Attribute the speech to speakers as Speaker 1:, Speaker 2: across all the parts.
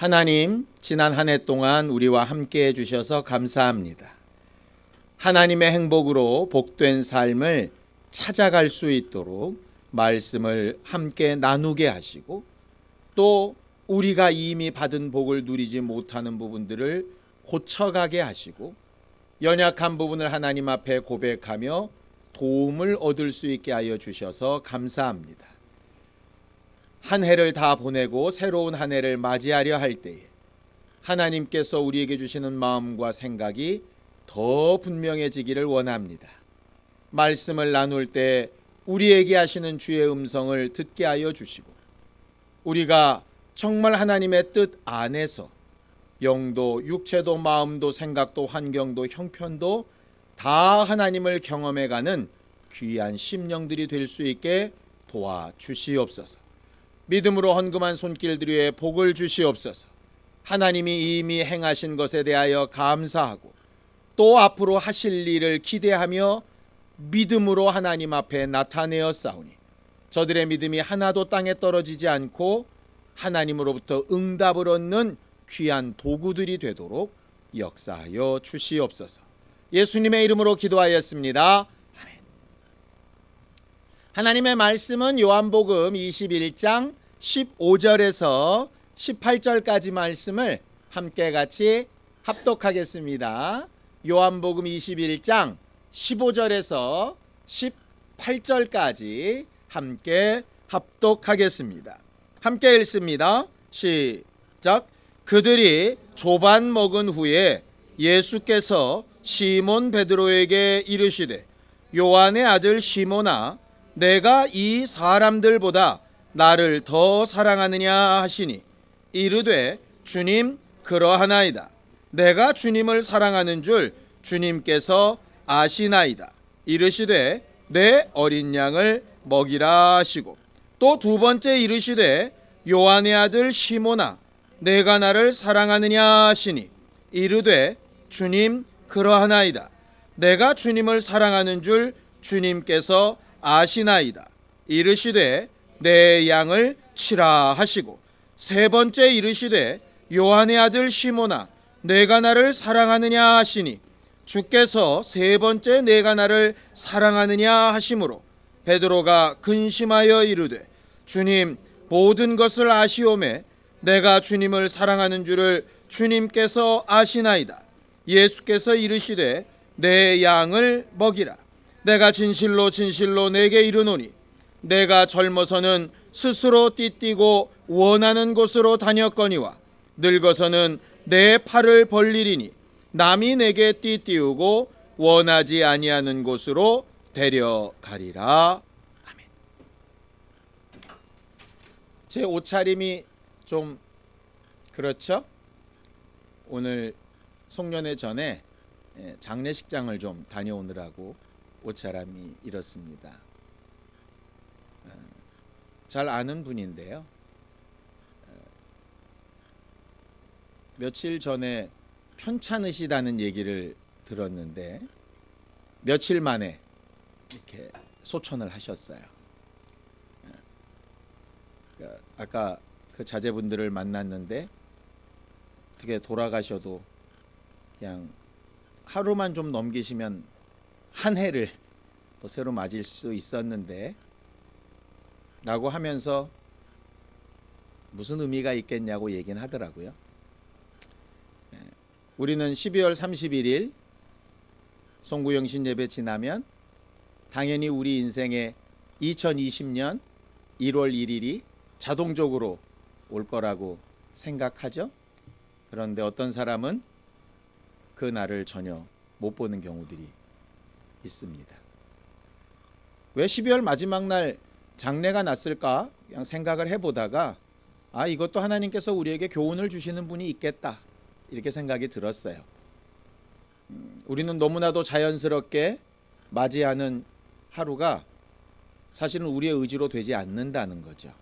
Speaker 1: 하나님, 지난 한 해 동안 우리와 함께 해주셔서 감사합니다. 하나님의 행복으로 복된 삶을 찾아갈 수 있도록 말씀을 함께 나누게 하시고, 또 우리가 이미 받은 복을 누리지 못하는 부분들을 고쳐가게 하시고, 연약한 부분을 하나님 앞에 고백하며 도움을 얻을 수 있게 하여 주셔서 감사합니다. 한 해를 다 보내고 새로운 한 해를 맞이하려 할 때에 하나님께서 우리에게 주시는 마음과 생각이 더 분명해지기를 원합니다. 말씀을 나눌 때 우리에게 하시는 주의 음성을 듣게 하여 주시고, 우리가 정말 하나님의 뜻 안에서 영도, 육체도, 마음도, 생각도, 환경도, 형편도 다 하나님을 경험해가는 귀한 심령들이 될 수 있게 도와주시옵소서. 믿음으로 헌금한 손길들 위에 복을 주시옵소서. 하나님이 이미 행하신 것에 대하여 감사하고, 또 앞으로 하실 일을 기대하며 믿음으로 하나님 앞에 나타내어 싸우니, 저들의 믿음이 하나도 땅에 떨어지지 않고 하나님으로부터 응답을 얻는 귀한 도구들이 되도록 역사하여 주시옵소서. 예수님의 이름으로 기도하였습니다. 아멘. 하나님의 말씀은 요한복음 21장 15절에서 18절까지 말씀을 함께 같이 합독하겠습니다. 요한복음 21장 15절에서 18절까지 함께 합독하겠습니다. 함께 읽습니다. 시작. 그들이 조반 먹은 후에 예수께서 시몬 베드로에게 이르시되, 요한의 아들 시몬아, 내가 이 사람들보다 나를 더 사랑하느냐 하시니, 이르되 주님, 그러하나이다. 내가 주님을 사랑하는 줄 주님께서 아시나이다. 이르시되 내 어린 양을 먹이라 하시고, 또 두 번째 이르시되 요한의 아들 시몬아, 내가 나를 사랑하느냐 하시니, 이르되 주님, 그러하나이다. 내가 주님을 사랑하는 줄 주님께서 아시나이다. 이르시되 내 양을 치라 하시고, 세 번째 이르시되 요한의 아들 시몬아, 내가 나를 사랑하느냐 하시니, 주께서 세 번째 내가 나를 사랑하느냐 하심으로 베드로가 근심하여 이르되, 주님, 모든 것을 아시오매 내가 주님을 사랑하는 줄을 주님께서 아시나이다. 예수께서 이르시되 내 양을 먹이라. 내가 진실로 진실로 내게 이르노니, 내가 젊어서는 스스로 띠띠고 원하는 곳으로 다녔거니와 늙어서는 내 팔을 벌리리니 남이 내게 띠띠우고 원하지 아니하는 곳으로 데려가리라. 아멘. 제 옷차림이 좀 그렇죠? 오늘 송년회 전에 장례식장을 좀 다녀오느라고 옷차림이 이렇습니다. 잘 아는 분인데요, 며칠 전에 편찮으시다는 얘기를 들었는데 며칠 만에 이렇게 소천을 하셨어요. 아까 그 자제분들을 만났는데 어떻게 돌아가셔도 그냥 하루만 좀 넘기시면 한 해를 또 새로 맞을 수 있었는데 라고 하면서 무슨 의미가 있겠냐고 얘기는 하더라고요. 우리는 12월 31일 송구영신 예배 지나면 당연히 우리 인생에 2020년 1월 1일이 자동적으로 올 거라고 생각하죠. 그런데 어떤 사람은 그 날을 전혀 못 보는 경우들이 있습니다. 왜 12월 마지막 날 장례가 났을까 그냥 생각을 해보다가, 이것도 하나님께서 우리에게 교훈을 주시는 분이 있겠다, 이렇게 생각이 들었어요. 우리는 너무나도 자연스럽게 맞이하는 하루가 사실은 우리의 의지로 되지 않는다는 거죠.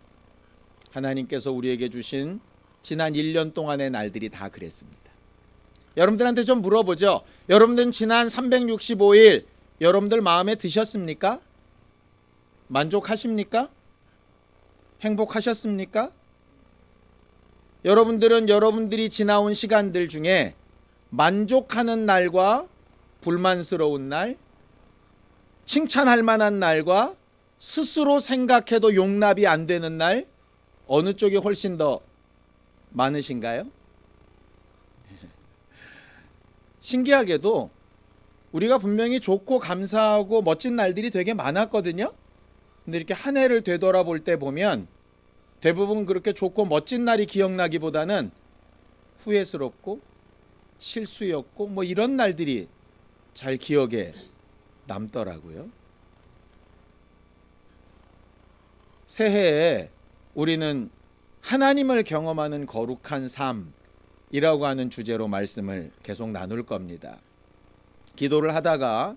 Speaker 1: 하나님께서 우리에게 주신 지난 1년 동안의 날들이 다 그랬습니다. 여러분들한테 좀 물어보죠. 여러분들은 지난 365일 여러분들 마음에 드셨습니까? 만족하십니까? 행복하셨습니까? 여러분들은 여러분들이 지나온 시간들 중에 만족하는 날과 불만스러운 날, 칭찬할 만한 날과 스스로 생각해도 용납이 안 되는 날, 어느 쪽이 훨씬 더 많으신가요? 신기하게도 우리가 분명히 좋고 감사하고 멋진 날들이 되게 많았거든요. 근데 이렇게 한 해를 되돌아볼 때 보면 대부분 그렇게 좋고 멋진 날이 기억나기보다는 후회스럽고 실수였고 뭐 이런 날들이 잘 기억에 남더라고요. 새해에 우리는 하나님을 경험하는 거룩한 삶이라고 하는 주제로 말씀을 계속 나눌 겁니다. 기도를 하다가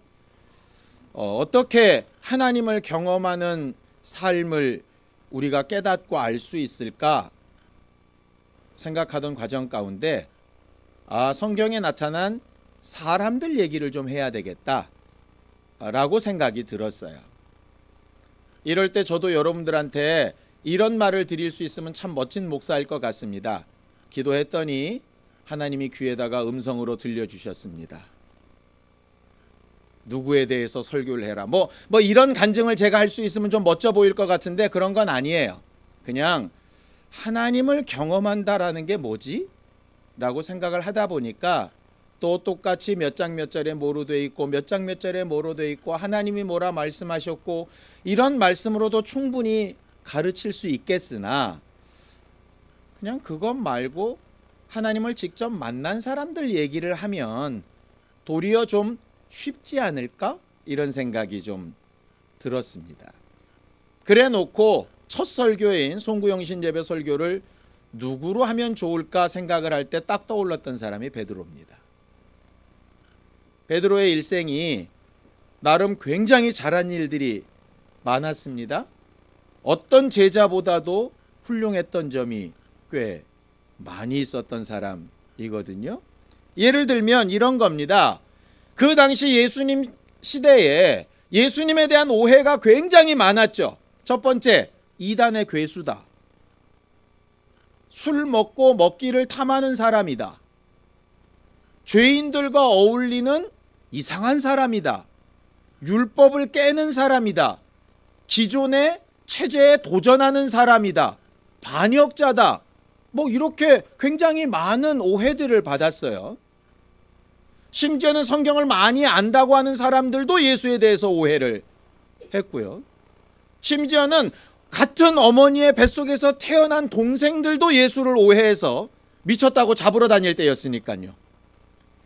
Speaker 1: 어떻게 하나님을 경험하는 삶을 우리가 깨닫고 알 수 있을까 생각하던 과정 가운데 성경에 나타난 사람들 얘기를 좀 해야 되겠다 라고 생각이 들었어요. 이럴 때 저도 여러분들한테 이런 말을 드릴 수 있으면 참 멋진 목사일 것 같습니다. 기도했더니 하나님이 귀에다가 음성으로 들려주셨습니다. 누구에 대해서 설교를 해라. 뭐 이런 간증을 제가 할 수 있으면 좀 멋져 보일 것 같은데 그런 건 아니에요. 그냥 하나님을 경험한다라는 게 뭐지? 라고 생각을 하다 보니까 또 똑같이 몇 장 몇 절에 뭐로 돼 있고 몇 장 몇 절에 뭐로 돼 있고 하나님이 뭐라 말씀하셨고 이런 말씀으로도 충분히 가르칠 수 있겠으나 그냥 그것 말고 하나님을 직접 만난 사람들 얘기를 하면 도리어 좀 쉽지 않을까? 이런 생각이 좀 들었습니다. 그래 놓고 첫 설교인 송구영 신예배 설교를 누구로 하면 좋을까 생각을 할 때 딱 떠올랐던 사람이 베드로입니다. 베드로의 일생이 나름 굉장히 잘한 일들이 많았습니다. 어떤 제자보다도 훌륭했던 점이 꽤 많이 있었던 사람이거든요. 예를 들면 이런 겁니다. 그 당시 예수님 시대에 예수님에 대한 오해가 굉장히 많았죠. 첫 번째, 이단의 괴수다. 술 먹고 먹기를 탐하는 사람이다. 죄인들과 어울리는 이상한 사람이다. 율법을 깨는 사람이다. 기존의 체제에 도전하는 사람이다. 반역자다. 뭐 이렇게 굉장히 많은 오해들을 받았어요. 심지어는 성경을 많이 안다고 하는 사람들도 예수에 대해서 오해를 했고요. 심지어는 같은 어머니의 뱃속에서 태어난 동생들도 예수를 오해해서 미쳤다고 잡으러 다닐 때였으니까요.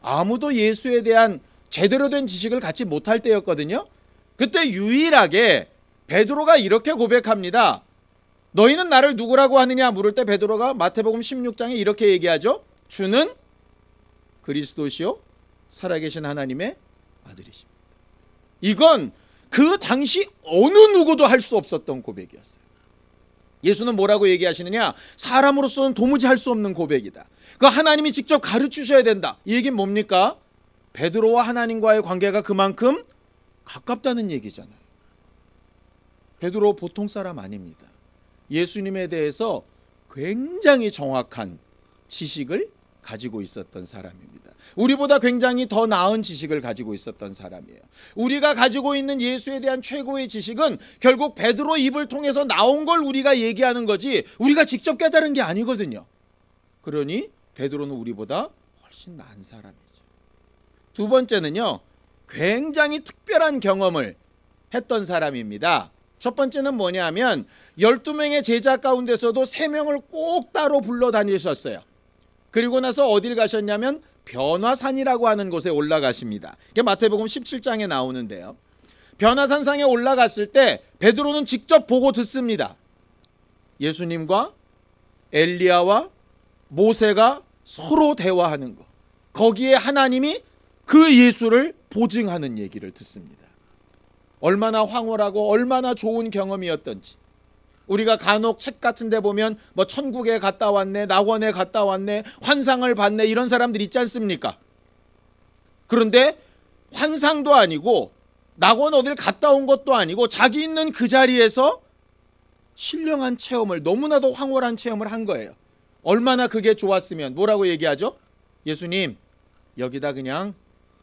Speaker 1: 아무도 예수에 대한 제대로 된 지식을 갖지 못할 때였거든요. 그때 유일하게 베드로가 이렇게 고백합니다. 너희는 나를 누구라고 하느냐 물을 때 베드로가 마태복음 16장에 이렇게 얘기하죠. 주는 그리스도시요 살아계신 하나님의 아들이십니다. 이건 그 당시 어느 누구도 할 수 없었던 고백이었어요. 예수는 뭐라고 얘기하시느냐? 사람으로서는 도무지 할 수 없는 고백이다. 그 하나님이 직접 가르치셔야 된다. 이 얘기는 뭡니까? 베드로와 하나님과의 관계가 그만큼 가깝다는 얘기잖아요. 베드로 보통 사람 아닙니다. 예수님에 대해서 굉장히 정확한 지식을 가지고 있었던 사람입니다. 우리보다 굉장히 더 나은 지식을 가지고 있었던 사람이에요. 우리가 가지고 있는 예수에 대한 최고의 지식은 결국 베드로 입을 통해서 나온 걸 우리가 얘기하는 거지 우리가 직접 깨달은 게 아니거든요. 그러니 베드로는 우리보다 훨씬 나은 사람이죠. 두 번째는요, 굉장히 특별한 경험을 했던 사람입니다. 첫 번째는 뭐냐면 12명의 제자 가운데서도 3명을 꼭 따로 불러 다니셨어요. 그리고 나서 어딜 가셨냐면 변화산이라고 하는 곳에 올라가십니다. 이게 마태복음 17장에 나오는데요. 변화산상에 올라갔을 때 베드로는 직접 보고 듣습니다. 예수님과 엘리야와 모세가 서로 대화하는 것. 거기에 하나님이 그 예수를 보증하는 얘기를 듣습니다. 얼마나 황홀하고 얼마나 좋은 경험이었던지. 우리가 간혹 책 같은 데 보면 뭐 천국에 갔다 왔네, 낙원에 갔다 왔네, 환상을 봤네 이런 사람들 있지 않습니까? 그런데 환상도 아니고 낙원 어딜 갔다 온 것도 아니고 자기 있는 그 자리에서 신령한 체험을, 너무나도 황홀한 체험을 한 거예요. 얼마나 그게 좋았으면 뭐라고 얘기하죠? 예수님, 여기다 그냥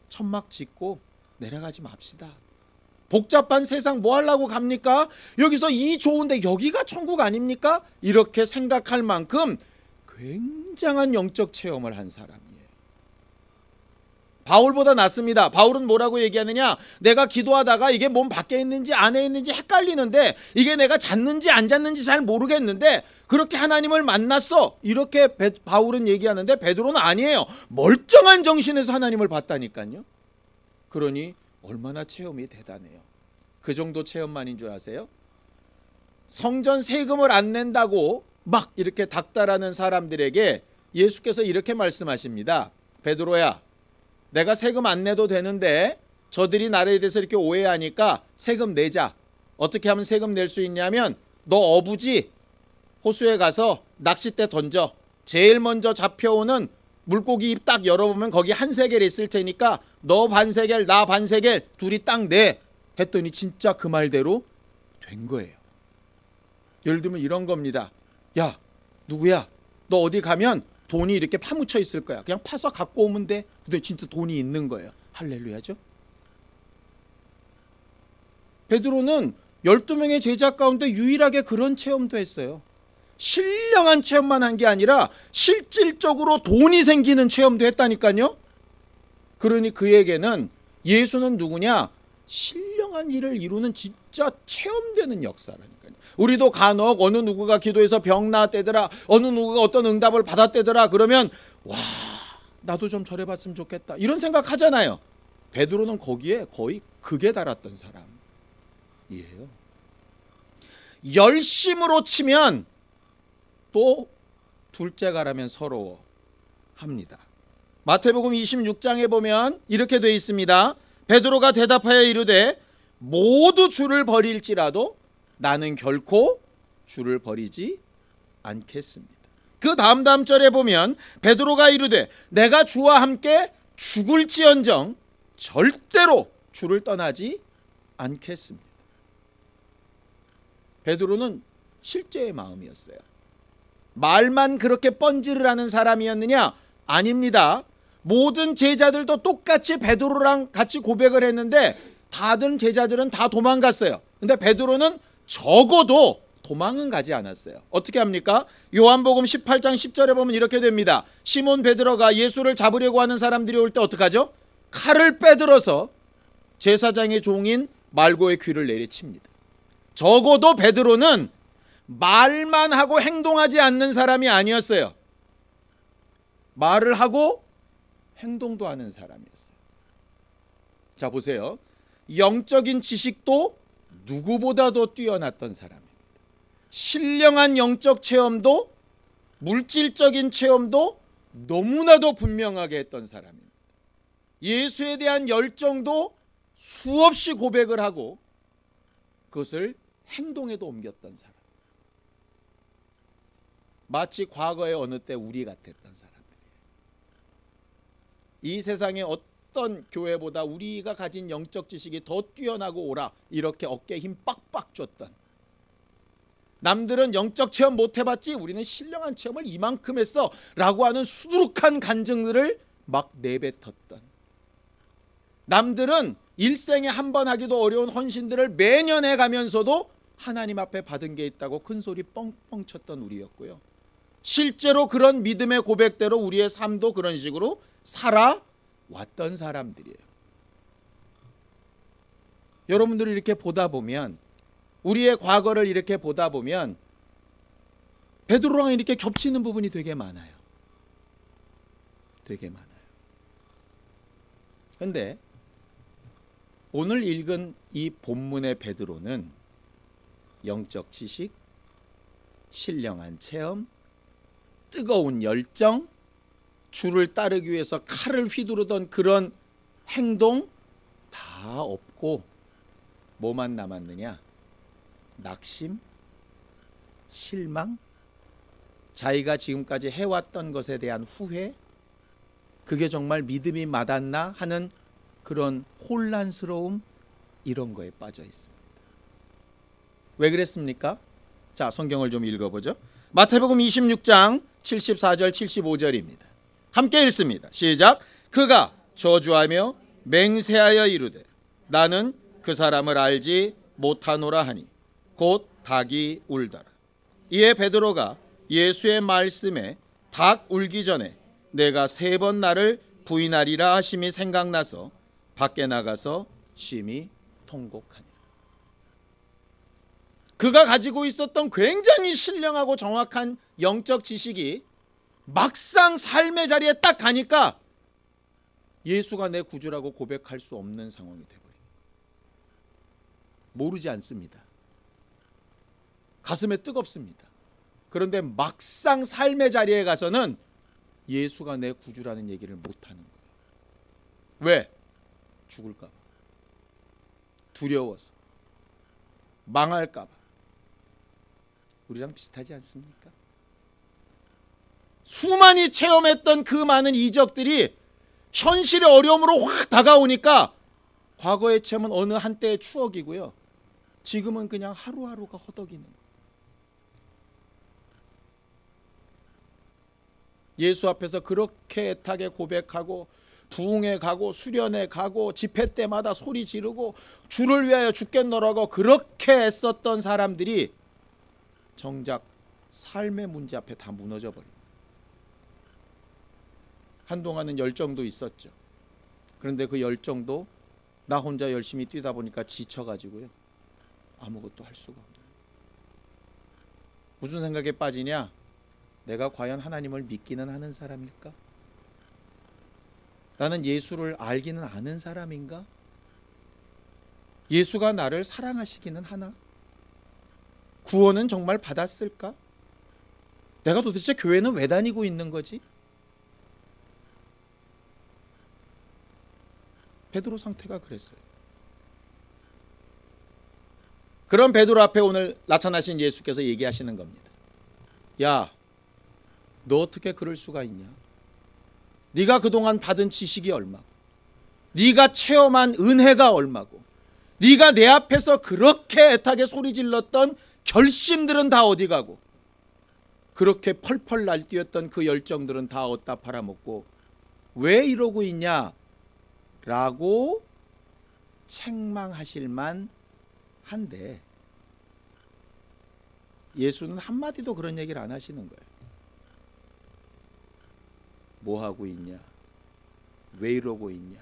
Speaker 1: 천막 짓고 내려가지 맙시다. 복잡한 세상 뭐 하려고 갑니까? 여기서 이 좋은데 여기가 천국 아닙니까? 이렇게 생각할 만큼 굉장한 영적 체험을 한 사람이에요. 바울보다 낫습니다. 바울은 뭐라고 얘기하느냐? 내가 기도하다가 이게 몸 밖에 있는지 안에 있는지 헷갈리는데, 이게 내가 잤는지 안 잤는지 잘 모르겠는데 그렇게 하나님을 만났어. 이렇게 바울은 얘기하는데 베드로는 아니에요. 멀쩡한 정신에서 하나님을 봤다니까요. 그러니 얼마나 체험이 대단해요. 그 정도 체험만인 줄 아세요? 성전 세금을 안 낸다고 막 이렇게 닥달하는 사람들에게 예수께서 이렇게 말씀하십니다. 베드로야, 내가 세금 안 내도 되는데 저들이 나에 대해서 이렇게 오해하니까 세금 내자. 어떻게 하면 세금 낼 수 있냐면, 너 어부지? 호수에 가서 낚싯대 던져. 제일 먼저 잡혀오는 물고기 입 딱 열어보면 거기 한 세겔 있을 테니까 너 반 세겔 나 반 세겔 둘이 딱 내. 했더니 진짜 그 말대로 된 거예요. 예를 들면 이런 겁니다. 야, 누구야? 너 어디 가면 돈이 이렇게 파묻혀 있을 거야. 그냥 파서 갖고 오면 돼. 근데 진짜 돈이 있는 거예요. 할렐루야죠. 베드로는 12명의 제자 가운데 유일하게 그런 체험도 했어요. 신령한 체험만 한 게 아니라 실질적으로 돈이 생기는 체험도 했다니까요. 그러니 그에게는 예수는 누구냐? 신령한 일을 이루는 진짜 체험되는 역사라니까요. 우리도 간혹 어느 누구가 기도해서 병 나았대더라, 어느 누구가 어떤 응답을 받았대더라 그러면 와, 나도 좀 저래봤으면 좋겠다 이런 생각 하잖아요. 베드로는 거기에 거의 극에 달았던 사람이에요. 열심으로 치면 또 둘째가라면 서러워 합니다. 마태복음 26장에 보면 이렇게 되어 있습니다. 베드로가 대답하여 이르되 모두 주를 버릴지라도 나는 결코 주를 버리지 않겠습니다. 그 다음 절에 보면 베드로가 이르되 내가 주와 함께 죽을지언정 절대로 주를 떠나지 않겠습니다. 베드로는 실제의 마음이었어요. 말만 그렇게 번지를 하는 사람이었느냐? 아닙니다. 모든 제자들도 똑같이 베드로랑 같이 고백을 했는데 다른 제자들은 다 도망갔어요. 근데 베드로는 적어도 도망은 가지 않았어요. 어떻게 합니까? 요한복음 18장 10절에 보면 이렇게 됩니다. 시몬 베드로가 예수를 잡으려고 하는 사람들이 올 때 어떡하죠? 칼을 빼들어서 제사장의 종인 말고의 귀를 내리칩니다. 적어도 베드로는 말만 하고 행동하지 않는 사람이 아니었어요. 말을 하고 행동도 하는 사람이었어요. 자, 보세요. 영적인 지식도 누구보다도 뛰어났던 사람입니다. 신령한 영적 체험도 물질적인 체험도 너무나도 분명하게 했던 사람입니다. 예수에 대한 열정도 수없이 고백을 하고 그것을 행동에도 옮겼던 사람. 마치 과거의 어느 때 우리 같았던 사람들이에요. 이 세상의 어떤 교회보다 우리가 가진 영적 지식이 더 뛰어나고 오라 이렇게 어깨에 힘 빡빡 줬던, 남들은 영적 체험 못 해봤지 우리는 신령한 체험을 이만큼 했어 라고 하는 수두룩한 간증들을 막 내뱉었던, 남들은 일생에 한 번 하기도 어려운 헌신들을 매년 해가면서도 하나님 앞에 받은 게 있다고 큰 소리 뻥뻥 쳤던 우리였고요. 실제로 그런 믿음의 고백대로 우리의 삶도 그런 식으로 살아왔던 사람들이에요. 여러분들이 이렇게 보다 보면, 우리의 과거를 이렇게 보다 보면 베드로랑 이렇게 겹치는 부분이 되게 많아요. 되게 많아요. 그런데 오늘 읽은 이 본문의 베드로는 영적 지식, 신령한 체험, 뜨거운 열정, 주를 따르기 위해서 칼을 휘두르던 그런 행동 다 없고 뭐만 남았느냐? 낙심, 실망, 자기가 지금까지 해왔던 것에 대한 후회, 그게 정말 믿음이 맞았나 하는 그런 혼란스러움, 이런 거에 빠져 있습니다. 왜 그랬습니까? 자, 성경을 좀 읽어보죠. 마태복음 26장 74절 75절입니다. 함께 읽습니다. 시작. 그가 저주하며 맹세하여 이르되 나는 그 사람을 알지 못하노라 하니 곧 닭이 울더라. 이에 베드로가 예수의 말씀에 닭 울기 전에 내가 3번 나를 부인하리라 하심이 생각나서 밖에 나가서 심히 통곡하니라. 그가 가지고 있었던 굉장히 신령하고 정확한 영적 지식이 막상 삶의 자리에 딱 가니까 예수가 내 구주라고 고백할 수 없는 상황이 되어버립니다. 모르지 않습니다. 가슴에 뜨겁습니다. 그런데 막상 삶의 자리에 가서는 예수가 내 구주라는 얘기를 못하는 거예요. 왜? 죽을까 봐. 두려워서. 망할까 봐. 우리랑 비슷하지 않습니까? 수많이 체험했던 그 많은 이적들이 현실의 어려움으로 확 다가오니까 과거의 체험은 어느 한때의 추억이고요. 지금은 그냥 하루하루가 허덕이는 거예요. 예수 앞에서 그렇게 애타게 고백하고 부흥회 가고 수련회 가고 집회 때마다 소리 지르고 주를 위하여 죽겠노라고 그렇게 애썼던 사람들이 정작 삶의 문제 앞에 다 무너져 버립니다. 한동안은 열정도 있었죠. 그런데 그 열정도 나 혼자 열심히 뛰다 보니까 지쳐가지고요. 아무것도 할 수가 없어요. 무슨 생각에 빠지냐? 내가 과연 하나님을 믿기는 하는 사람일까? 나는 예수를 알기는 아는 사람인가? 예수가 나를 사랑하시기는 하나? 구원은 정말 받았을까? 내가 도대체 교회는 왜 다니고 있는 거지? 베드로 상태가 그랬어요. 그런 베드로 앞에 오늘 나타나신 예수께서 얘기하시는 겁니다. 야, 너 어떻게 그럴 수가 있냐? 네가 그동안 받은 지식이 얼마고, 네가 체험한 은혜가 얼마고, 네가 내 앞에서 그렇게 애타게 소리 질렀던 결심들은 다 어디 가고, 그렇게 펄펄 날뛰었던 그 열정들은 다 어디다 팔아먹고 왜 이러고 있냐? 라고 책망하실만 한데 예수는 한마디도 그런 얘기를 안 하시는 거예요. 뭐 하고 있냐? 왜 이러고 있냐?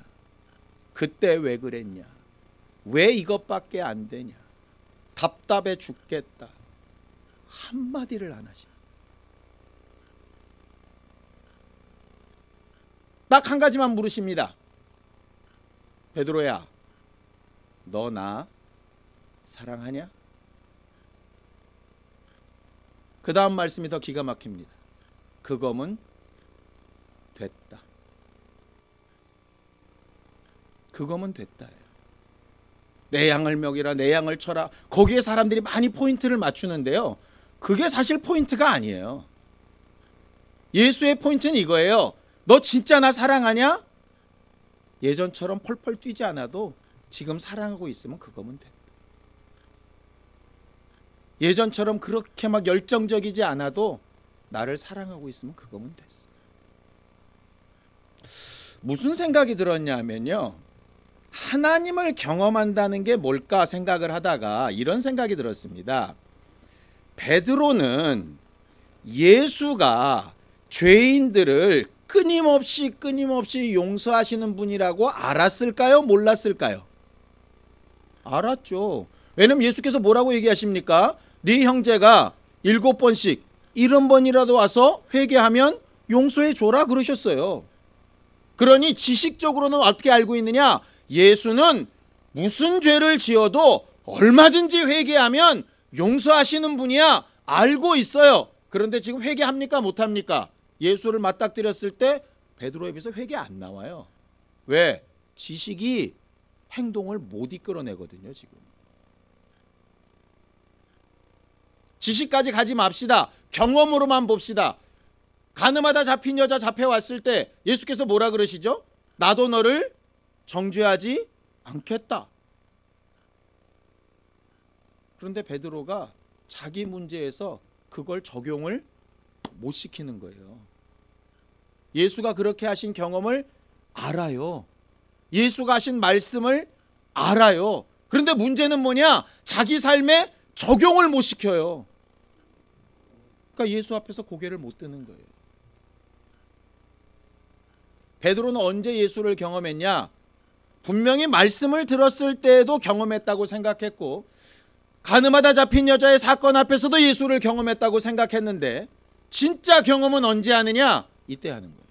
Speaker 1: 그때 왜 그랬냐? 왜 이것밖에 안 되냐? 답답해 죽겠다. 한마디를 안 하시네. 딱 한 가지만 물으십니다. 베드로야, 너 나 사랑하냐? 그 다음 말씀이 더 기가 막힙니다. 그거면 됐다. 그거면 됐다. 내 양을 먹이라, 내 양을 쳐라. 거기에 사람들이 많이 포인트를 맞추는데요. 그게 사실 포인트가 아니에요. 예수의 포인트는 이거예요. 너 진짜 나 사랑하냐? 예전처럼 펄펄 뛰지 않아도 지금 사랑하고 있으면 그거면 됐다. 예전처럼 그렇게 막 열정적이지 않아도 나를 사랑하고 있으면 그거면 됐어. 무슨 생각이 들었냐면요, 하나님을 경험한다는 게 뭘까 생각을 하다가 이런 생각이 들었습니다. 베드로는 예수가 죄인들을 끊임없이 용서하시는 분이라고 알았을까요? 몰랐을까요? 알았죠. 왜냐면 예수께서 뭐라고 얘기하십니까? 네 형제가 7번씩 70번이라도 와서 회개하면 용서해 줘라 그러셨어요. 그러니 지식적으로는 어떻게 알고 있느냐? 예수는 무슨 죄를 지어도 얼마든지 회개하면 용서하시는 분이야 알고 있어요. 그런데 지금 회개합니까? 못합니까? 예수를 맞닥뜨렸을 때 베드로에 비해서 회개 안 나와요. 왜? 지식이 행동을 못 이끌어내거든요. 지금 지식까지 가지 맙시다. 경험으로만 봅시다. 가늠하다 잡힌 여자 잡혀왔을 때 예수께서 뭐라 그러시죠? 나도 너를 정죄하지 않겠다. 그런데 베드로가 자기 문제에서 그걸 적용을 못 시키는 거예요. 예수가 그렇게 하신 경험을 알아요. 예수가 하신 말씀을 알아요. 그런데 문제는 뭐냐? 자기 삶에 적용을 못 시켜요. 그러니까 예수 앞에서 고개를 못 드는 거예요. 베드로는 언제 예수를 경험했냐? 분명히 말씀을 들었을 때에도 경험했다고 생각했고, 가늠하다 잡힌 여자의 사건 앞에서도 예수를 경험했다고 생각했는데, 진짜 경험은 언제 하느냐? 이때 하는 거예요.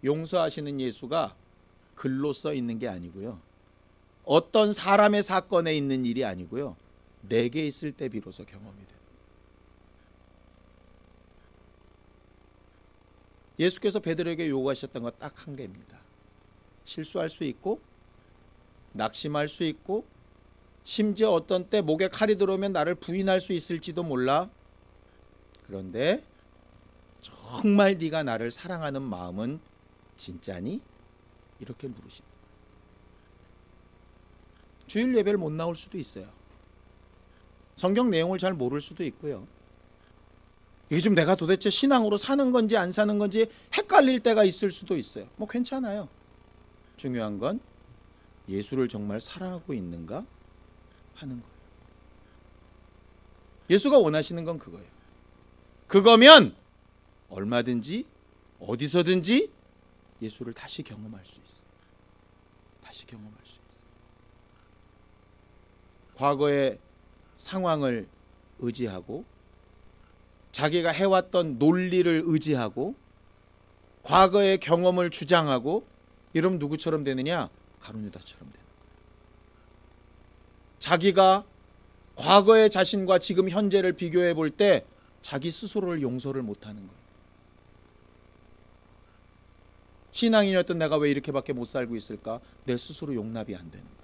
Speaker 1: 용서하시는 예수가 글로 써 있는 게 아니고요, 어떤 사람의 사건에 있는 일이 아니고요, 내게 있을 때 비로소 경험이 돼요. 예수께서 베드로에게 요구하셨던 것 딱 한 개입니다. 실수할 수 있고, 낙심할 수 있고, 심지어 어떤 때 목에 칼이 들어오면 나를 부인할 수 있을지도 몰라. 그런데 정말 네가 나를 사랑하는 마음은 진짜니? 이렇게 물으십니다. 주일 예배를 못 나올 수도 있어요. 성경 내용을 잘 모를 수도 있고요. 이게 좀 내가 도대체 신앙으로 사는 건지 안 사는 건지 헷갈릴 때가 있을 수도 있어요. 뭐 괜찮아요. 중요한 건 예수를 정말 사랑하고 있는가 하는 거예요. 예수가 원하시는 건 그거예요. 그거면 얼마든지 어디서든지 예수를 다시 경험할 수 있어요. 다시 경험할 수 있어요. 과거의 상황을 의지하고, 자기가 해왔던 논리를 의지하고, 과거의 경험을 주장하고, 이러면 누구처럼 되느냐? 가룟유다처럼 되는 거예요. 자기가 과거의 자신과 지금 현재를 비교해 볼 때 자기 스스로를 용서를 못하는 거예요. 신앙인이었던 내가 왜 이렇게밖에 못 살고 있을까? 내 스스로 용납이 안 되는 거예요.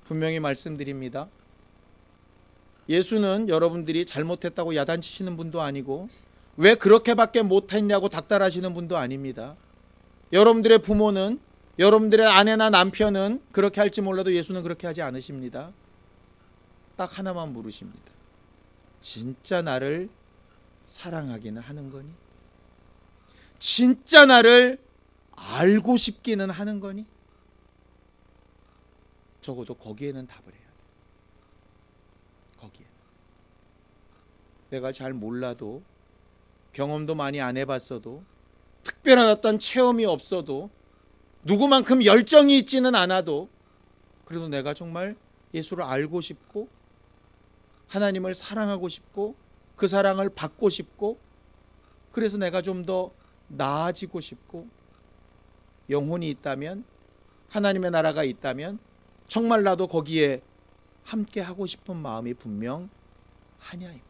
Speaker 1: 분명히 말씀드립니다. 예수는 여러분들이 잘못했다고 야단치시는 분도 아니고, 왜 그렇게밖에 못했냐고 닥달하시는 분도 아닙니다. 여러분들의 부모는, 여러분들의 아내나 남편은 그렇게 할지 몰라도 예수는 그렇게 하지 않으십니다. 딱 하나만 물으십니다. 진짜 나를 사랑하기는 하는 거니? 진짜 나를 알고 싶기는 하는 거니? 적어도 거기에는 답을 해야 돼. 거기에. 내가 잘 몰라도, 경험도 많이 안 해봤어도, 특별한 어떤 체험이 없어도, 누구만큼 열정이 있지는 않아도, 그래도 내가 정말 예수를 알고 싶고, 하나님을 사랑하고 싶고, 그 사랑을 받고 싶고, 그래서 내가 좀 더 나아지고 싶고, 영혼이 있다면, 하나님의 나라가 있다면 정말 나도 거기에 함께 하고 싶은 마음이 분명 하냐 이 말.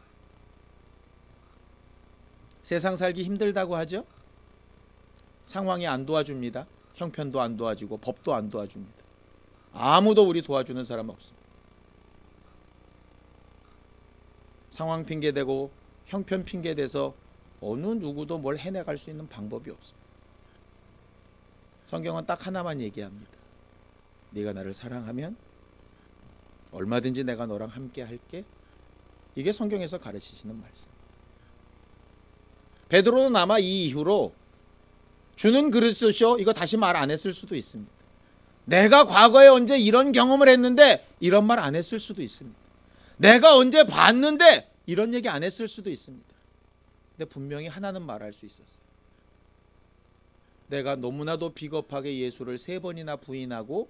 Speaker 1: 세상 살기 힘들다고 하죠. 상황이 안 도와줍니다. 형편도 안 도와주고 법도 안 도와줍니다. 아무도 우리 도와주는 사람 없습니다. 상황 핑계대고 형편 핑계대서 어느 누구도 뭘 해내갈 수 있는 방법이 없습니다. 성경은 딱 하나만 얘기합니다. 네가 나를 사랑하면 얼마든지 내가 너랑 함께 할게. 이게 성경에서 가르치시는 말씀. 베드로는 아마 이 이후로 주는 그리스도시요 이거 다시 말 안 했을 수도 있습니다. 내가 과거에 언제 이런 경험을 했는데 이런 말 안 했을 수도 있습니다. 내가 언제 봤는데 이런 얘기 안 했을 수도 있습니다. 근데 분명히 하나는 말할 수 있었어요. 내가 너무나도 비겁하게 예수를 3번이나 부인하고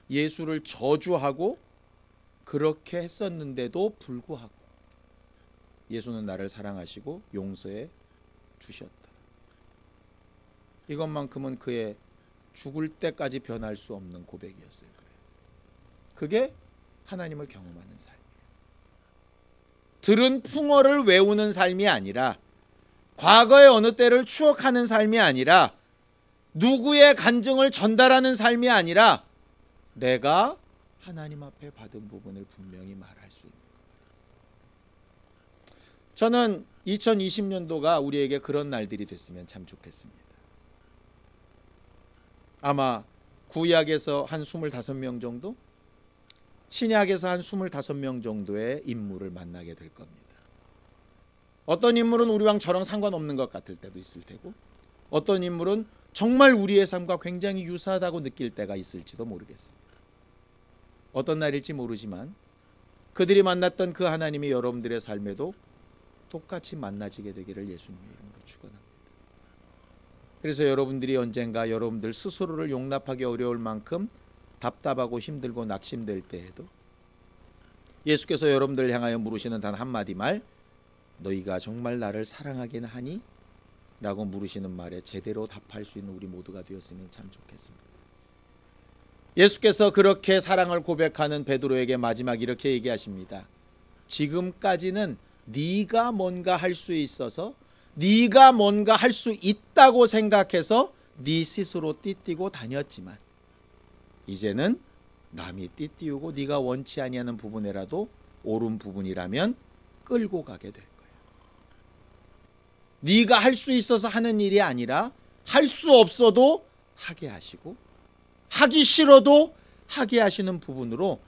Speaker 1: 예수를 저주하고 그렇게 했었는데도 불구하고 예수는 나를 사랑하시고 용서해 주셨다. 이것만큼은 그의 죽을 때까지 변할 수 없는 고백이었을 거예요. 그게 하나님을 경험하는 삶이에요. 들은 풍어를 외우는 삶이 아니라, 과거의 어느 때를 추억하는 삶이 아니라, 누구의 간증을 전달하는 삶이 아니라, 내가 하나님 앞에 받은 부분을 분명히 말할 수 있는 거예요. 저는 2020년도가 우리에게 그런 날들이 됐으면 참 좋겠습니다. 아마 구약에서 한 25명 정도, 신약에서 한 25명 정도의 인물을 만나게 될 겁니다. 어떤 인물은 우리랑 저랑 상관없는 것 같을 때도 있을 테고, 어떤 인물은 정말 우리의 삶과 굉장히 유사하다고 느낄 때가 있을지도 모르겠습니다. 어떤 날일지 모르지만 그들이 만났던 그 하나님이 여러분들의 삶에도 똑같이 만나지게 되기를 예수님의 이름으로 축원합니다. 그래서 여러분들이 언젠가 여러분들 스스로를 용납하기 어려울 만큼 답답하고 힘들고 낙심될 때에도 예수께서 여러분들을 향하여 물으시는 단 한마디 말, 너희가 정말 나를 사랑하긴 하니? 라고 물으시는 말에 제대로 답할 수 있는 우리 모두가 되었으면 참 좋겠습니다. 예수께서 그렇게 사랑을 고백하는 베드로에게 마지막 이렇게 얘기하십니다. 지금까지는 네가 뭔가 할 수 있어서, 네가 뭔가 할 수 있다고 생각해서 네 스스로 띠뛰고 다녔지만 이제는 남이 띠띠우고 네가 원치 아니하는 부분에라도 옳은 부분이라면 끌고 가게 될 거야. 네가 할 수 있어서 하는 일이 아니라 할 수 없어도 하게 하시고 하기 싫어도 하게 하시는 부분으로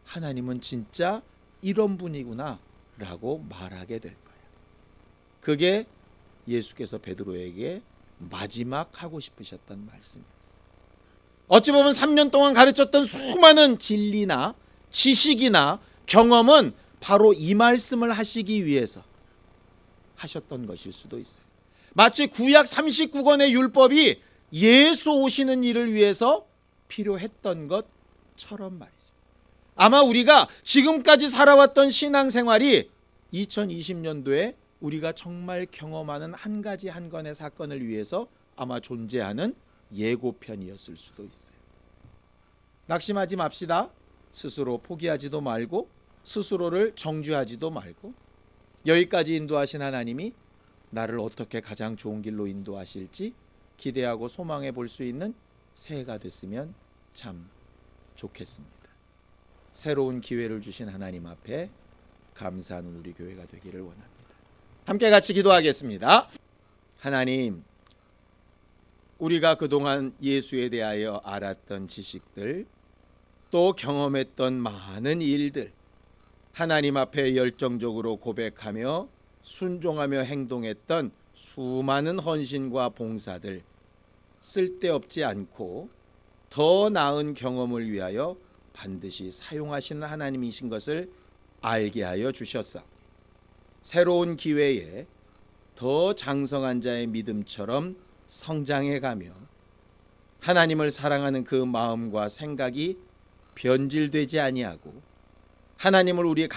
Speaker 1: 하나님은 진짜 이런 분이구나 라고 말하게 될 거예요. 그게 예수께서 베드로에게 마지막 하고 싶으셨던 말씀이었어요. 어찌 보면 3년 동안 가르쳤던 수많은 진리나 지식이나 경험은 바로 이 말씀을 하시기 위해서 하셨던 것일 수도 있어요. 마치 구약 39권의 율법이 예수 오시는 일을 위해서 필요했던 것처럼 말이죠. 아마 우리가 지금까지 살아왔던 신앙생활이 2020년도에 우리가 정말 경험하는 한 가지 한 건의 사건을 위해서 아마 존재하는 예고편이었을 수도 있어요. 낙심하지 맙시다. 스스로 포기하지도 말고 스스로를 정죄하지도 말고 여기까지 인도하신 하나님이 나를 어떻게 가장 좋은 길로 인도하실지 기대하고 소망해 볼 수 있는 새해가 됐으면 참 좋겠습니다. 새로운 기회를 주신 하나님 앞에 감사하는 우리 교회가 되기를 원합니다. 함께 같이 기도하겠습니다. 하나님, 우리가 그동안 예수에 대하여 알았던 지식들, 또 경험했던 많은 일들, 하나님 앞에 열정적으로 고백하며 순종하며 행동했던 수많은 헌신과 봉사들, 쓸데없지 않고 더 나은 경험을 위하여 반드시 사용하시는 하나님이신 것을 알게 하여 주셨사. 새로운 기회에 더 장성한 자의 믿음처럼 성장해가며 하나님을 사랑하는 그 마음과 생각이 변질되지 아니하고 하나님을 우리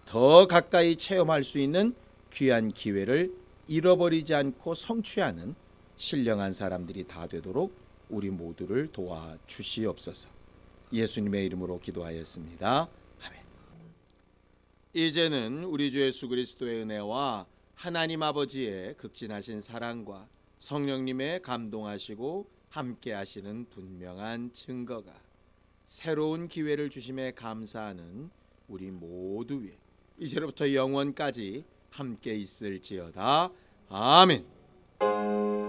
Speaker 1: 더 가까이 체험할 수 있는 귀한 기회를 잃어버리지 않고 성취하는 신령한 사람들이 다 되도록 우리 모두를 도와주시옵소서. 예수님의 이름으로 기도하였습니다. 아멘. 이제는 우리 주 예수 그리스도의 은혜와 하나님 아버지의 극진하신 사랑과 성령님의 감동하시고 함께 하시는 분명한 증거가 새로운 기회를 주심에 감사하는 우리 모두 위에 이제로부터 영원까지 함께 있을지어다. 아멘.